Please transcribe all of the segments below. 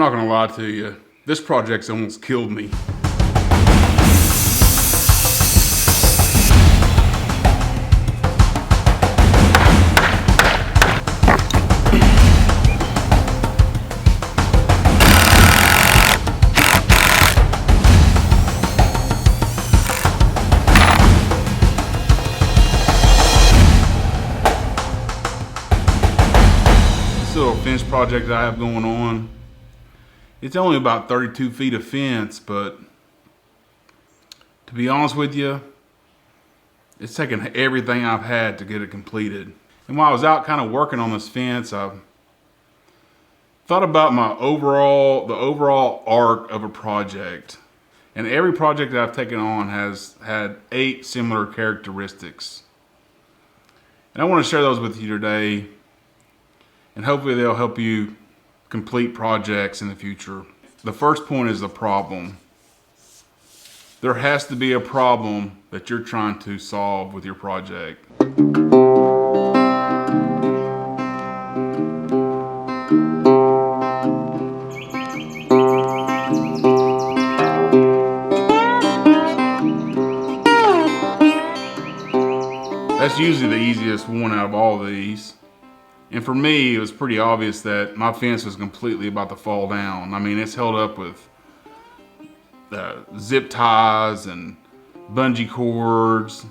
I'm not gonna lie to you. This project's almost killed me. This little fence project that I have going on, it's only about 32 feet of fence, but to be honest with you, it's taken everything I've had to get it completed. And while I was out kind of working on this fence, I thought about the overall arc of a project. And every project that I've taken on has had 8 similar characteristics. And I want to share those with you today, and hopefully they'll help you complete projects in the future. The first point is the problem. There has to be a problem that you're trying to solve with your project. That's usually the easiest one out of all of these. And for me, it was pretty obvious that my fence was completely about to fall down. I mean, it's held up with zip ties and bungee cords,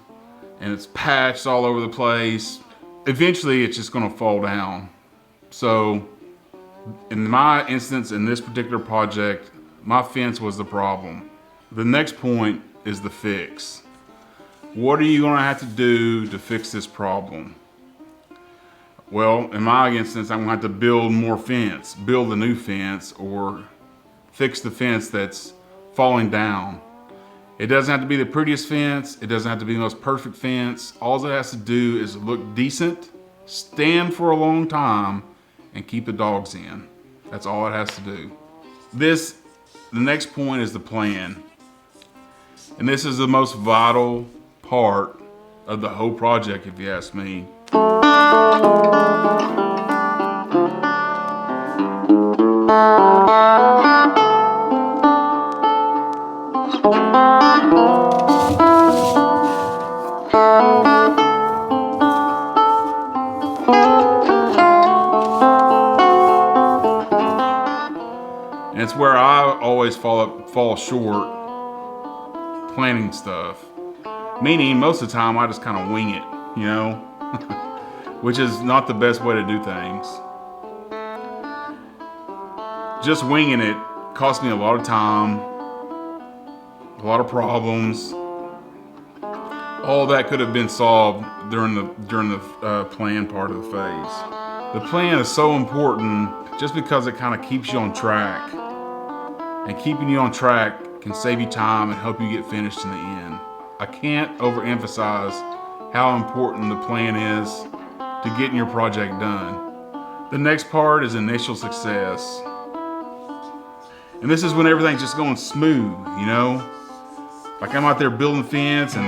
and it's patched all over the place. Eventually, it's just gonna fall down. So, in my instance, in this particular project, my fence was the problem. The next point is the fix. What are you gonna have to do to fix this problem? Well, in my instance, I'm gonna have to build more fence, build a new fence, or fix the fence that's falling down. It doesn't have to be the prettiest fence. It doesn't have to be the most perfect fence. All it has to do is look decent, stand for a long time, and keep the dogs in. That's all it has to do. The next point is the plan. And this is the most vital part of the whole project, if you ask me. And it's where I always fall short planning stuff. Meaning, most of the time, I just kind of wing it, you know? Which is not the best way to do things. Just winging it cost me a lot of time, a lot of problems. All that could have been solved during the plan part of the phase. The plan is so important just because it kind of keeps you on track. And keeping you on track can save you time and help you get finished in the end. I can't overemphasize how important the plan is to getting your project done. The next part is initial success. And this is when everything's just going smooth, you know? Like I'm out there building fence and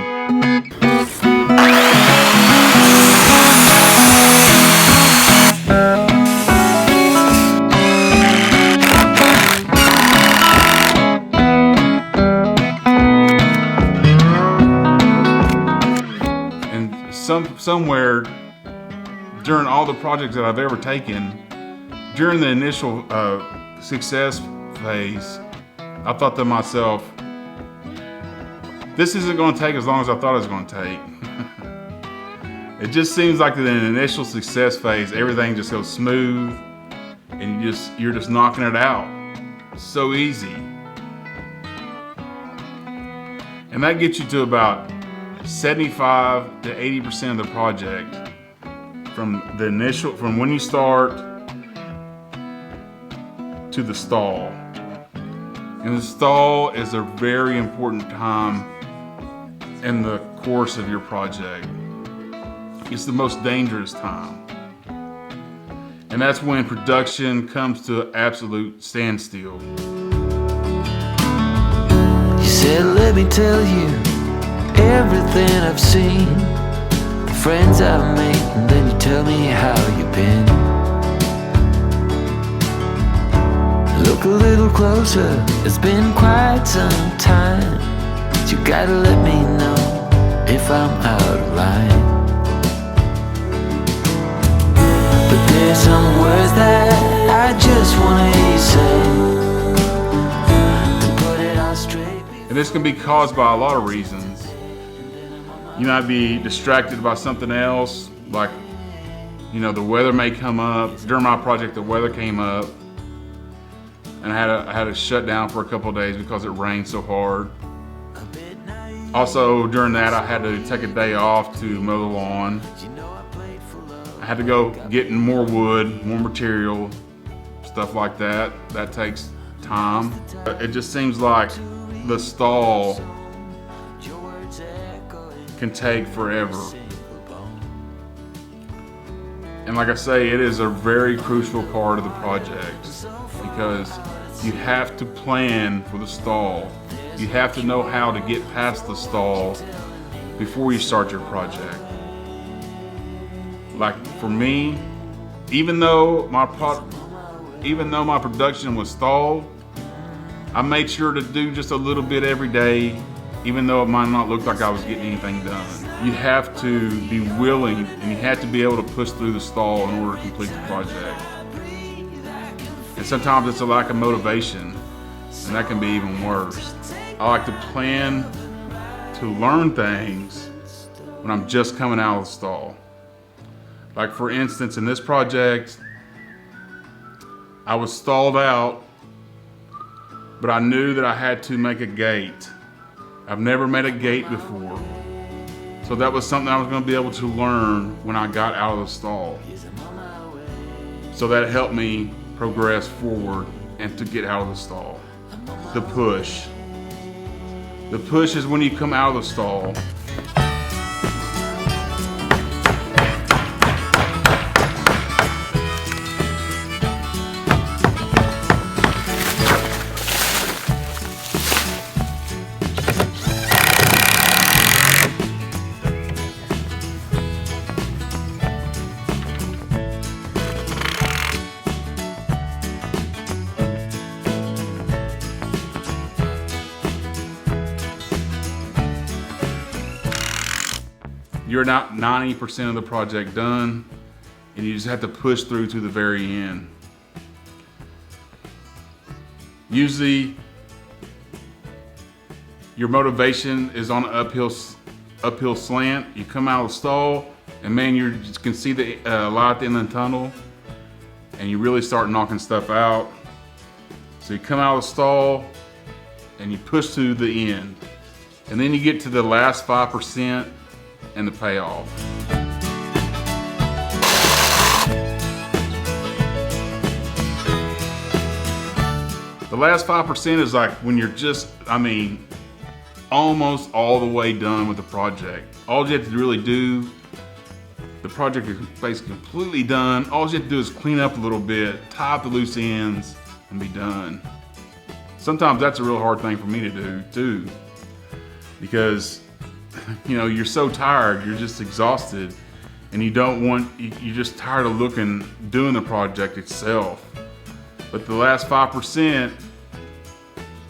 somewhere during all the projects that I've ever taken, during the initial success phase, I thought to myself, this isn't going to take as long as I thought it was going to take. It just seems like in the initial success phase, everything just goes smooth and you're just knocking it out. It's so easy. And that gets you to about 75 to 80% of the project from when you start to the stall. And the stall is a very important time in the course of your project. It's the most dangerous time. And that's when production comes to an absolute standstill. You said, let me tell you everything I've seen, the friends I've made, and then you tell me how you've been. Look look a little closer. It's been quite some time. You gotta let me know if I'm out of line. But there's some words that I just wanna hear you say, to put it all straight. And this can be caused by a lot of reasons. You might be distracted by something else, like, you know, the weather may come up. During my project, the weather came up, and I had to shut down for a couple of days because it rained so hard. Also, during that, I had to take a day off to mow the lawn. I had to go get more wood, more material, stuff like that. That takes time. It just seems like the stall can take forever. And like I say, it is a very crucial part of the project because you have to plan for the stall. You have to know how to get past the stall before you start your project. Like for me, even though my production was stalled, I made sure to do just a little bit every day, even though it might not look like I was getting anything done. You have to be willing and you have to be able to push through the stall in order to complete the project. And sometimes it's a lack of motivation, and that can be even worse. I like to plan to learn things when I'm just coming out of the stall. Like for instance, in this project, I was stalled out, but I knew that I had to make a gate. I've never made a gate before. So that was something I was going to be able to learn when I got out of the stall. So that helped me progress forward and to get out of the stall. The push. The push is when you come out of the stall. You're not 90% of the project done, and you just have to push through to the very end. Usually, your motivation is on an uphill slant. You come out of the stall, and man, you can see the light at the end of the tunnel, and you really start knocking stuff out. So you come out of the stall, and you push to the end, and then you get to the last 5%. And the payoff. The last 5% is like when you're just, almost all the way done with the project. All you have to really do, the project is basically completely done. All you have to do is clean up a little bit, tie up the loose ends, and be done. Sometimes that's a real hard thing for me to do too, because you know, you're so tired, you're just exhausted, and you're just tired of doing the project itself. But the last 5%,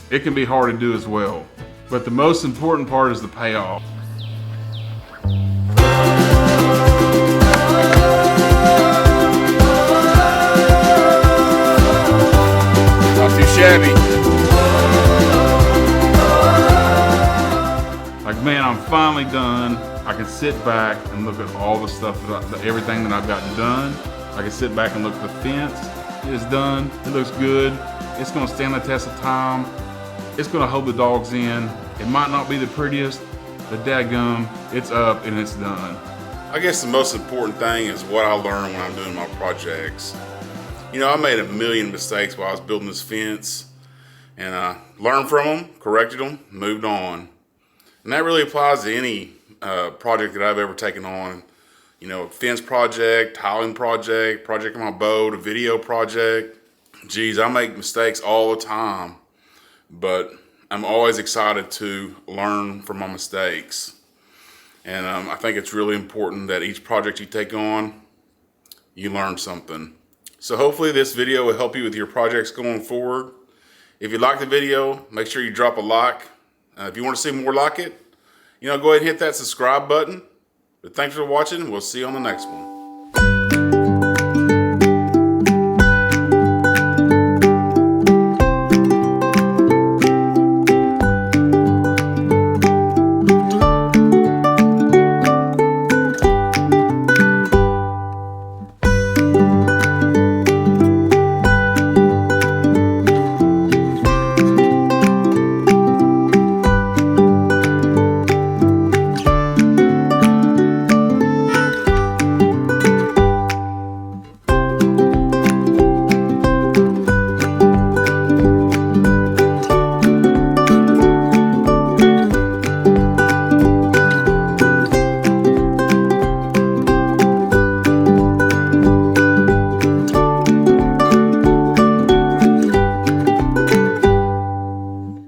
it can be hard to do as well. But the most important part is the payoff. Not too shabby. Man, I'm finally done. I can sit back and look at all the stuff, everything that I've gotten done. I can sit back and look at the fence. It is done. It looks good. It's going to stand the test of time. It's going to hold the dogs in. It might not be the prettiest, but dadgum, it's up and it's done. I guess the most important thing is what I learn when I'm doing my projects. You know, I made a million mistakes while I was building this fence, and I learned from them, corrected them, moved on. And that really applies to any project that I've ever taken on. You know, a fence project, tiling project on my boat, a video project. Geez, I make mistakes all the time, but I'm always excited to learn from my mistakes. And I think it's really important that each project you take on, you learn something. So hopefully this video will help you with your projects going forward. If you like the video, make sure you drop a like. If you want to see more like it, go ahead and hit that subscribe button. But thanks for watching. We'll see you on the next one.